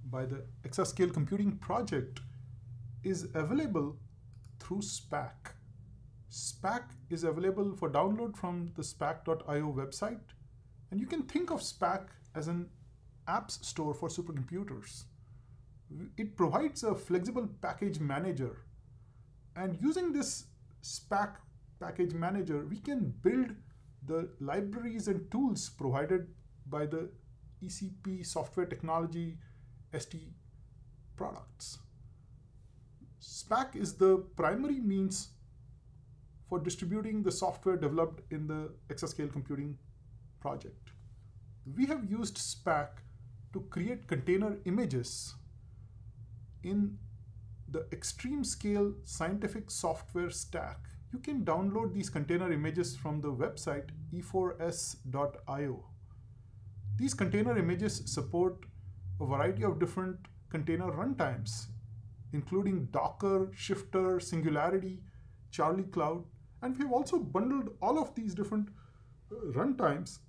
by the Exascale Computing Project is available through SPAC. SPAC is available for download from the spac.io website, and you can think of SPAC as an apps store for supercomputers. It provides a flexible package manager, and using this SPAC package manager, we can build the libraries and tools provided by the ECP Software Technology ST products. SPAC is the primary means for distributing the software developed in the Exascale Computing project. We have used SPAC to create container images in the extreme scale scientific software stack. You can download these container images from the website E4S.io. These container images support a variety of different container runtimes, including Docker, Shifter, Singularity, Charlie Cloud, and we've also bundled all of these different runtimes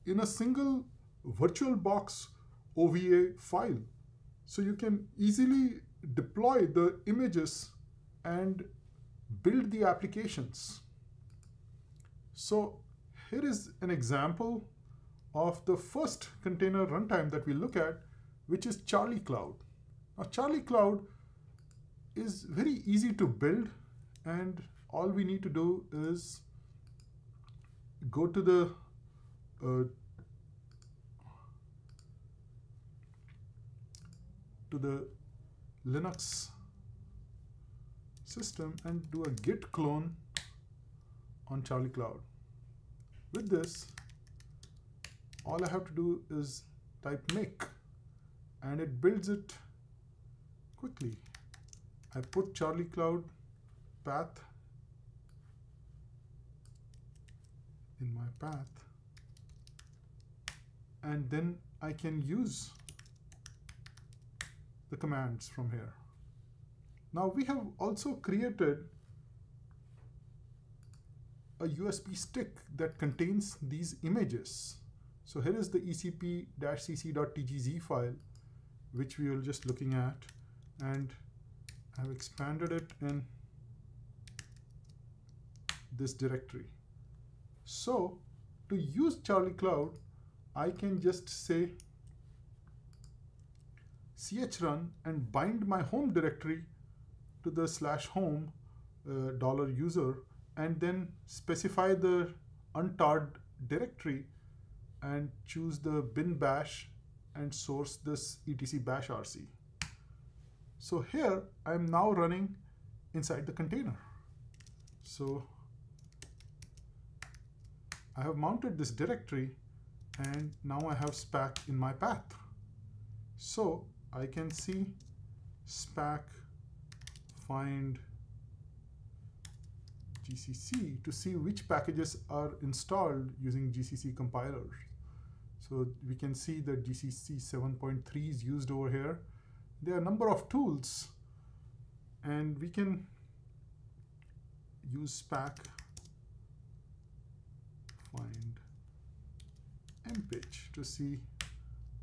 in a single VirtualBox OVA file. So you can easily deploy the images and build the applications. So here is an example of the first container runtime that we look at, which is Charlie Cloud. Now Charlie Cloud is very easy to build, and all we need to do is go to the Linux system and do a git clone on Charlie Cloud. With this, all I have to do is type make, and it builds it quickly. I put Charlie Cloud path in my path, and then I can use the commands from here. Now we have also created a USB stick that contains these images. So here is the ecp-cc.tgz file, which we were just looking at, and I've expanded it in this directory. So to use Charlie Cloud, I can just say chrun and bind my home directory to the /home $user, and then specify the untarred directory and choose the bin bash and source this etc bash rc. So here I'm now running inside the container. So I have mounted this directory, and now I have SPAC in my path. So I can see SPAC find GCC to see which packages are installed using GCC compilers. So we can see that GCC 7.3 is used over here. There are a number of tools, and we can use SPAC find mpich to see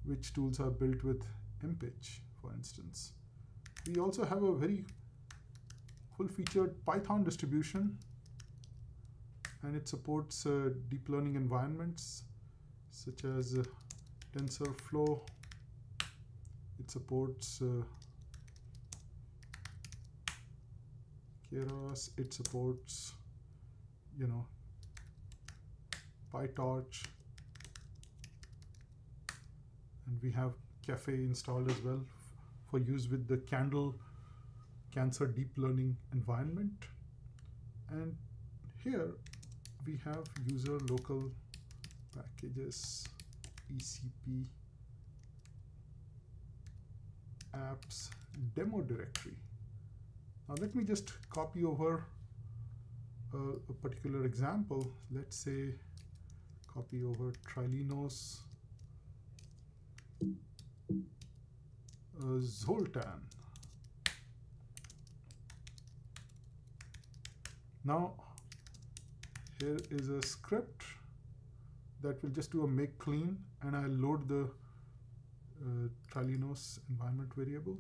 which tools are built with mpich, for instance. We also have a very full-featured Python distribution, and it supports deep learning environments such as TensorFlow. It supports Keras. It supports, PyTorch, and we have Cafe installed as well for use with the Candle Cancer deep learning environment. And here we have user local packages ECP apps demo directory. Now let me just copy over a particular example. Let's say copy over Trilinos Zoltan. Now here is a script that will just do a make clean, and I'll load the Trilinos environment variable.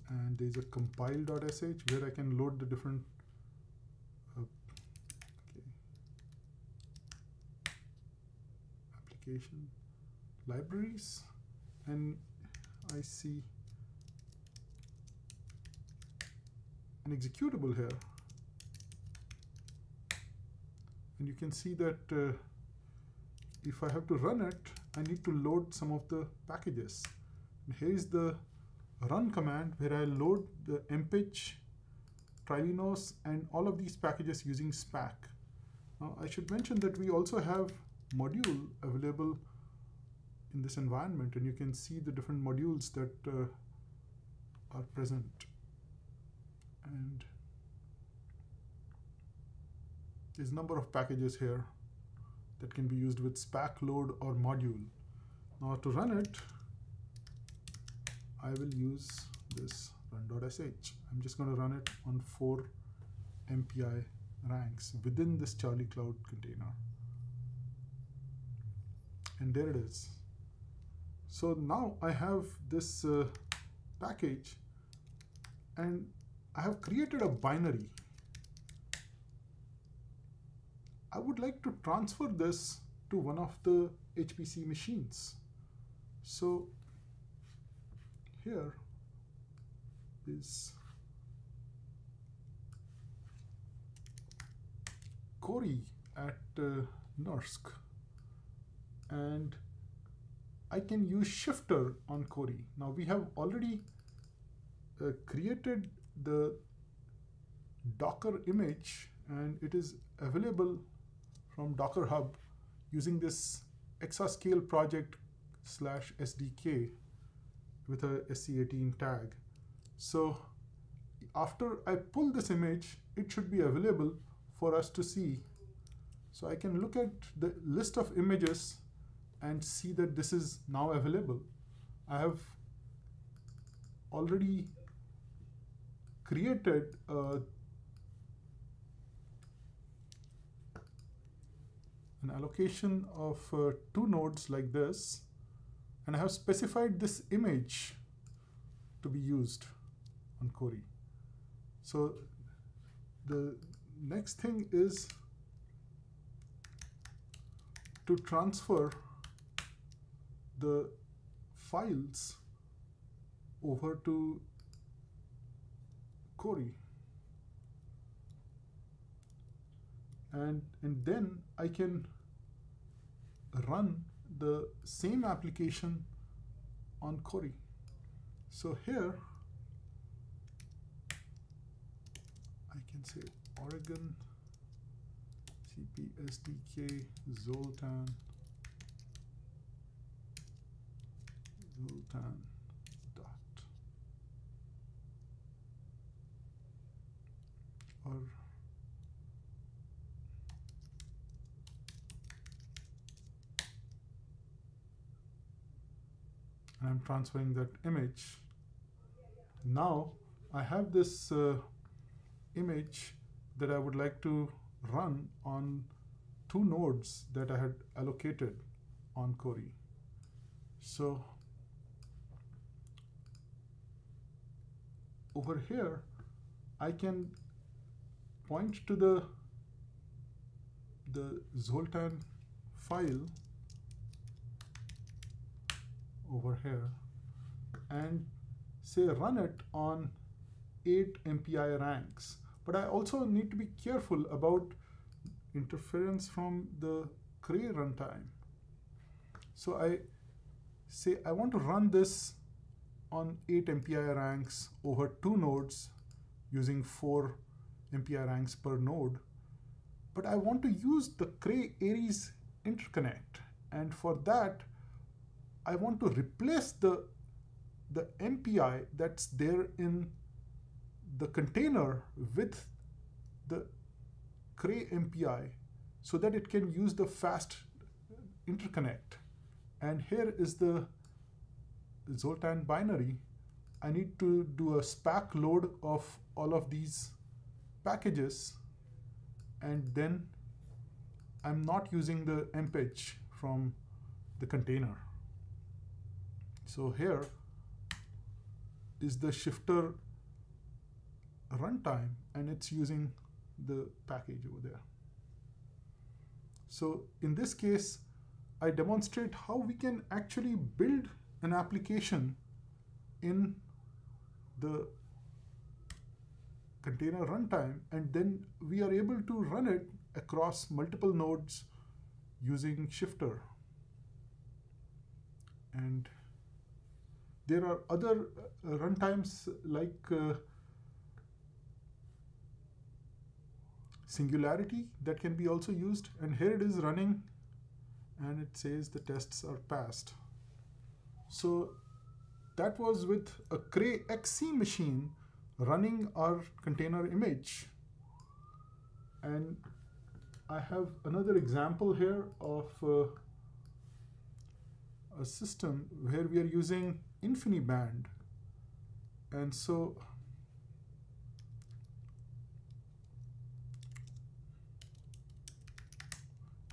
And there's a compile.sh where I can load the different application libraries, and I see an executable here, and you can see that if I have to run it, I need to load some of the packages. And here is the run command where I load the mpich, Trilinos, and all of these packages using SPAC. Now I should mention that we also have module available in this environment, and you can see the different modules that are present. And there's a number of packages here that can be used with SPAC load or module. Now to run it, I will use this run.sh. I'm just going to run it on 4 MPI ranks within this Charlie Cloud container. And there it is. So now I have this package, and I have created a binary. I would like to transfer this to one of the HPC machines. So here is Corey at NERSC, and I can use shifter on Corey. Now we have already created the Docker image, and it is available from Docker Hub using this exascaleproject /SDK with a SC18 tag. So after I pull this image, it should be available for us to see. So I can look at the list of images and see that this is now available. I have already created an allocation of 2 nodes like this, and I have specified this image to be used on Corey. So the next thing is to transfer the files over to Corey, and then I can run the same application on Corey. So here I can say Oregon ECP SDK Zoltan dot, or I'm transferring that image. Now I have this image that I would like to run on 2 nodes that I had allocated on Corey. So over here, I can point to the Zoltan file over here and say run it on 8 MPI ranks. But I also need to be careful about interference from the Cray runtime. So I say I want to run this on 8 MPI ranks over 2 nodes using 4 MPI ranks per node. But I want to use the Cray Aries interconnect, and for that I want to replace the MPI that's there in the container with the Cray MPI so that it can use the fast interconnect. And here is the Zoltan binary. I need to do a SPAC load of all of these packages, and then I'm not using the mph from the container. So here is the shifter runtime, and it's using the package over there. So in this case, I demonstrate how we can actually build an application in the container runtime, and then we are able to run it across multiple nodes using shifter. And there are other runtimes like Singularity that can be also used, and here it is running and it says the tests are passed. So that was with a Cray XC machine running our container image. And I have another example here of a system where we are using InfiniBand. And so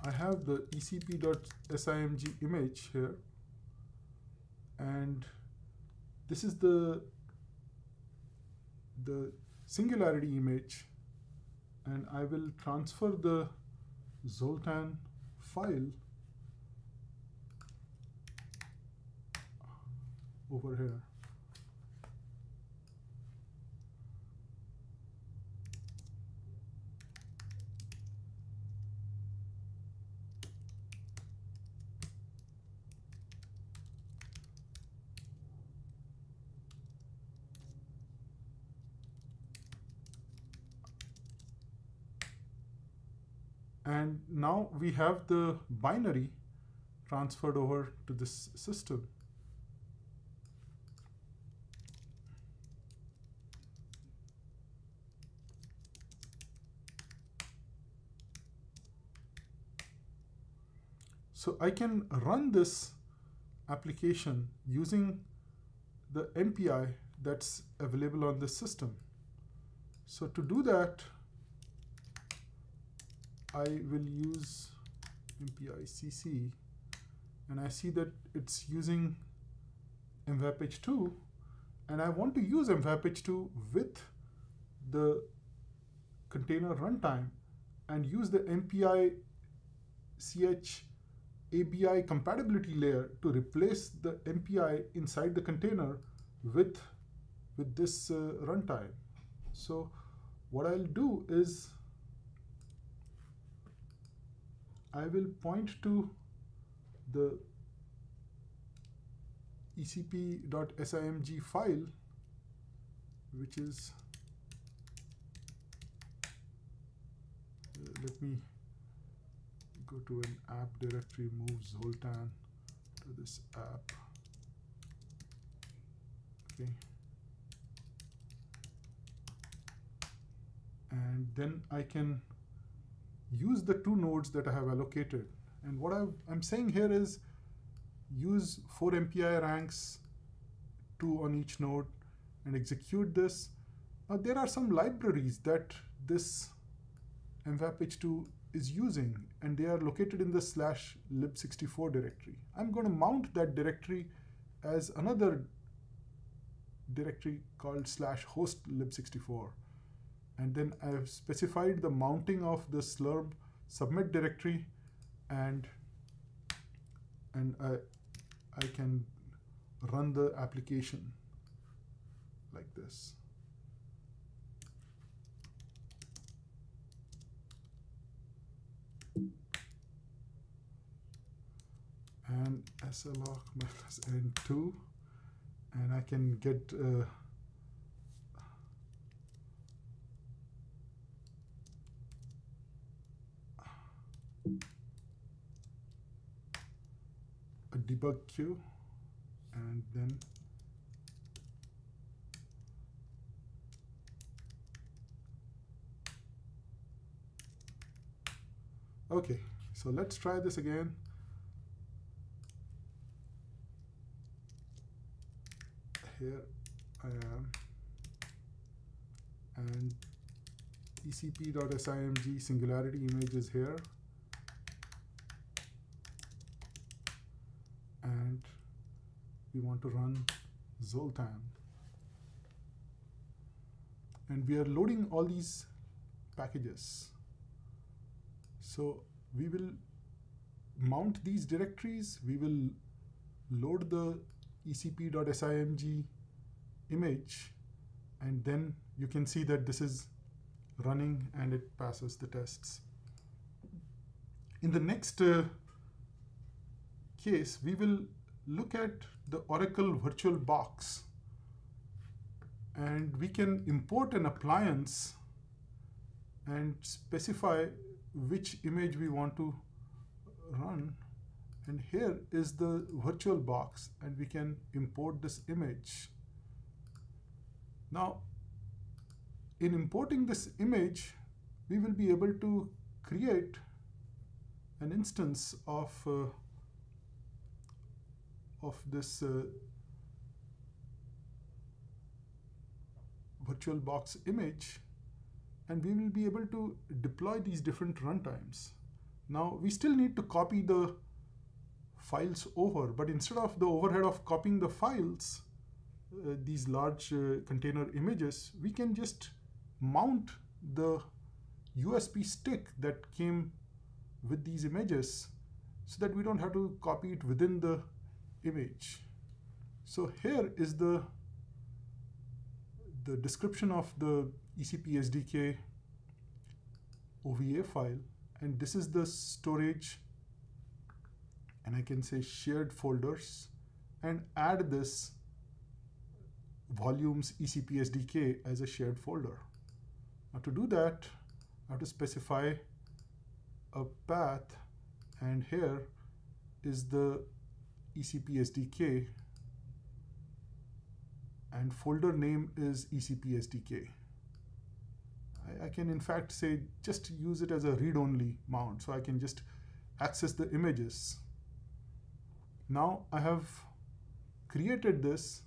I have the ECP.SIMG image here, and this is the Singularity image, and I will transfer the Zoltan file over here. And now we have the binary transferred over to this system. So I can run this application using the MPI that's available on this system. So to do that, I will use MPI CC, and I see that it's using mvaph2, and I want to use mvaph2 with the container runtime and use the MPI CH ABI compatibility layer to replace the MPI inside the container with this runtime. So what I'll do is I will point to the ECP.SIMG file, which is, let me go to an app directory, move Zoltan to this app. Okay. And then I can use the two nodes that I have allocated. And what I'm saying here is use 4 MPI ranks, 2 on each node, and execute this. Now there are some libraries that this mvaph2 is using, and they are located in the /lib64 directory. I'm going to mount that directory as another directory called /host lib64. And then I've specified the mounting of the slurb submit directory, and I can run the application like this. And slloc -n2, and I can get a debug queue, and then okay, so let's try this again. Here I am, and ECP.SIMG Singularity image is here, we want to run Zoltan. And we are loading all these packages. So we will mount these directories, we will load the ecp.simg image, and then you can see that this is running and it passes the tests. In the next case, we will look at the Oracle VirtualBox, and we can import an appliance and specify which image we want to run. And here is the VirtualBox, and we can import this image. Now, in importing this image, we will be able to create an instance of this VirtualBox image, and we will be able to deploy these different runtimes. Now, we still need to copy the files over, but instead of the overhead of copying the files, these large container images, we can just mount the USB stick that came with these images so that we don't have to copy it within the image. So here is the description of the ECP SDK OVA file, and this is the storage, and I can say shared folders and add this volumes ECP SDK as a shared folder. Now to do that, I have to specify a path, and here is the ECP SDK, and folder name is ECP SDK. I can in fact say just use it as a read-only mount, so I can just access the images. Now I have created this,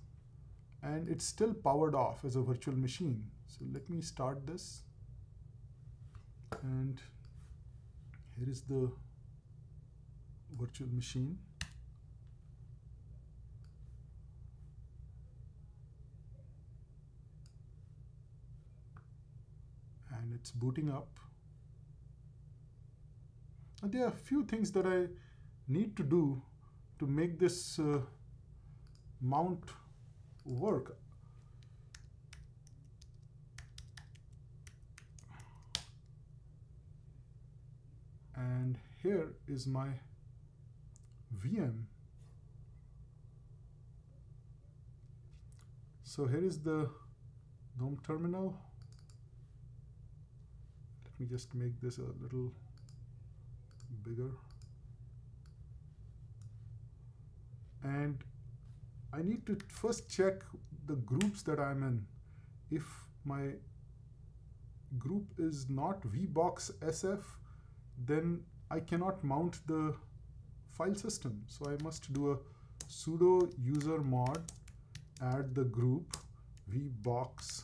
and it's still powered off as a virtual machine. So let me start this, and here is the virtual machine. And it's booting up. And there are a few things that I need to do to make this mount work. And here is my VM. So here is the GNOME terminal. Let me just make this a little bigger. And I need to first check the groups that I'm in. If my group is not VBoxSF, then I cannot mount the file system. So I must do a sudo user mod add the group VBoxSF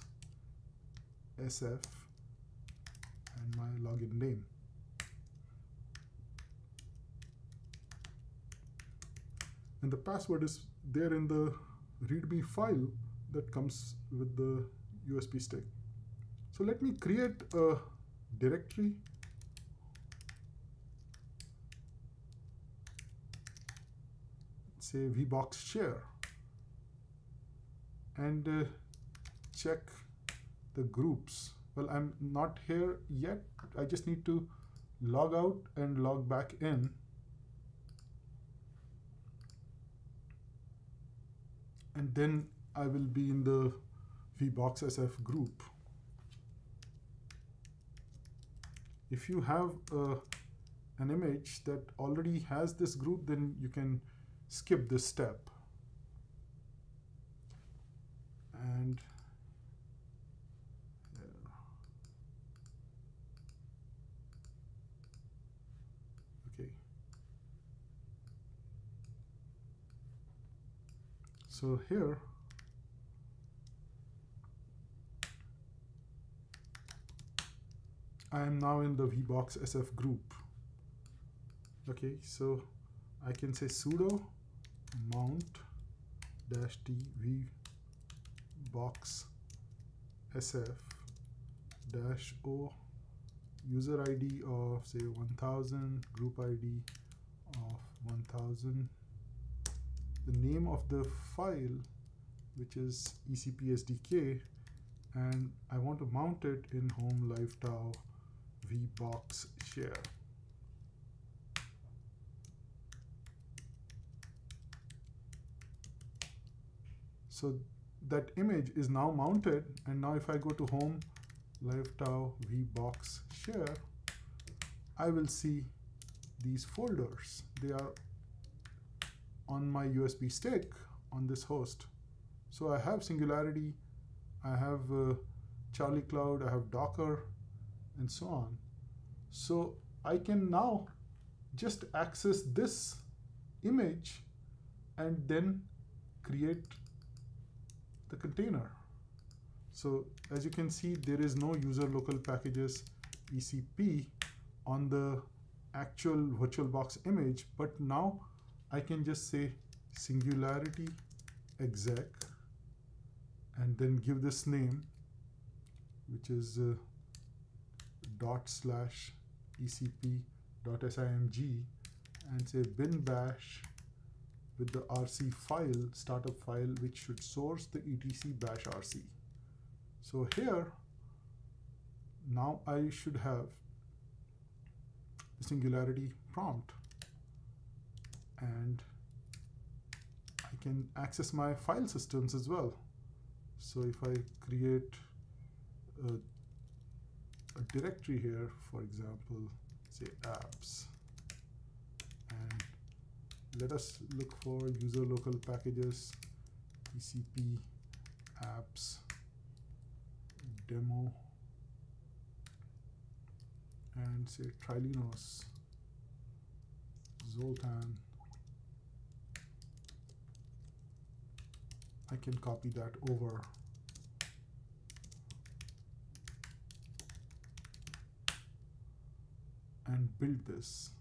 and my login name. And the password is there in the README file that comes with the USB stick. So let me create a directory. Say VBox share, and check the groups. Well, I'm not here yet. I just need to log out and log back in. And then I will be in the VBoxSF group. If you have an image that already has this group, then you can skip this step. And okay. So here I am now in the VBoxSF group. Okay, so I can say sudo mount -t vbox sf -o user ID of say 1000, group ID of 1000, the name of the file which is ECP SDK, and I want to mount it in home live-tau vbox share. So that image is now mounted, and now if I go to home live-tau vbox share, I will see these folders. They are on my USB stick on this host. So I have Singularity, I have Charlie Cloud, I have Docker, and so on. So I can now just access this image and then create the container. So as you can see, there is no user local packages ECP on the actual VirtualBox image, but now I can just say Singularity exec and then give this name, which is /ECP.simg, and say bin bash with the RC file, startup file, which should source the etc bash RC. So here, now I should have the Singularity prompt, and I can access my file systems as well. So if I create a directory here, for example, say apps, and let us look for user local packages, ECP apps demo, and say Trilinos, Zoltan. I can copy that over. And build this.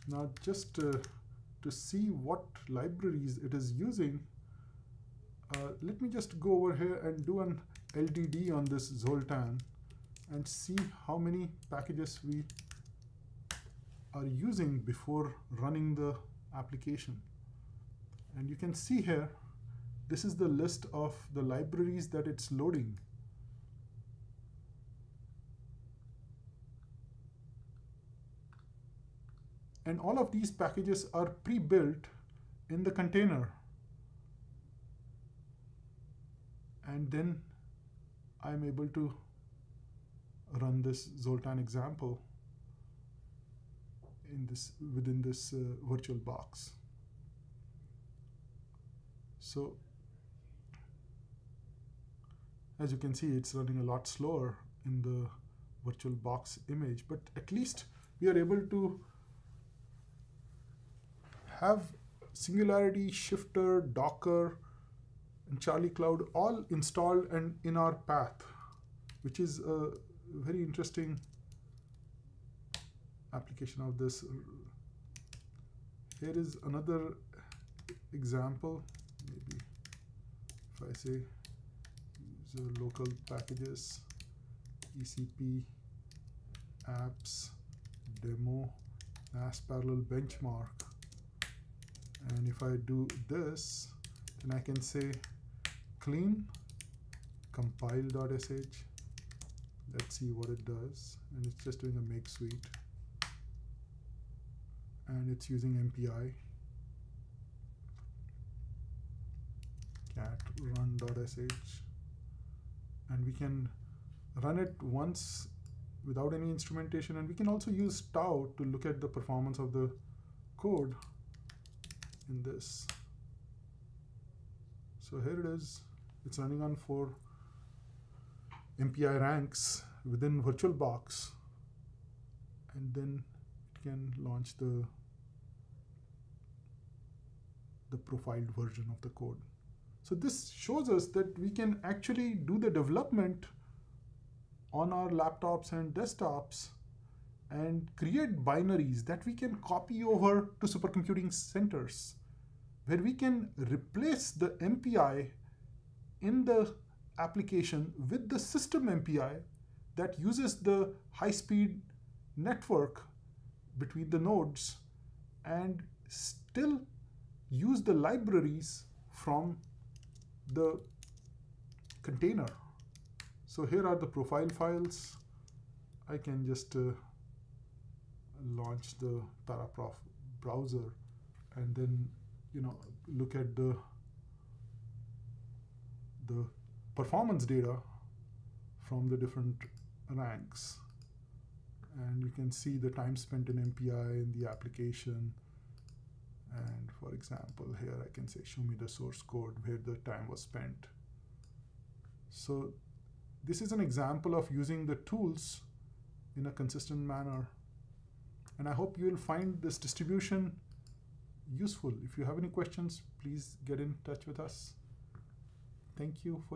Now just to see what libraries it is using, let me just go over here and do an LDD on this Zoltan and see how many packages we are using before running the application. And you can see here, this is the list of the libraries that it's loading. And all of these packages are pre-built in the container. And then I'm able to run this Zoltan example in within this VirtualBox. So as you can see, it's running a lot slower in the VirtualBox image, but at least we are able to have Singularity, Shifter, Docker, and Charlie Cloud all installed and in our path, which is a very interesting application of this. Here is another example. Maybe if I say user local packages, ECP apps demo mass parallel benchmark, and if I do this, then I can say clean compile.sh. Let's see what it does, and it's just doing a make suite, and it's using MPI. Cat run.sh, and we can run it once without any instrumentation, and we can also use tau to look at the performance of the code in this. So here it is. It's running on 4 MPI ranks within VirtualBox, and then it can launch the profiled version of the code. So this shows us that we can actually do the development on our laptops and desktops and create binaries that we can copy over to supercomputing centers, where we can replace the MPI in the application with the system MPI that uses the high-speed network between the nodes and still use the libraries from the container. So here are the profile files. I can just launch the Paraprof browser and then look at the performance data from the different ranks, and you can see the time spent in MPI in the application. And for example, here I can say show me the source code where the time was spent. So this is an example of using the tools in a consistent manner, and I hope you will find this distribution useful. If you have any questions, please get in touch with us. Thank you for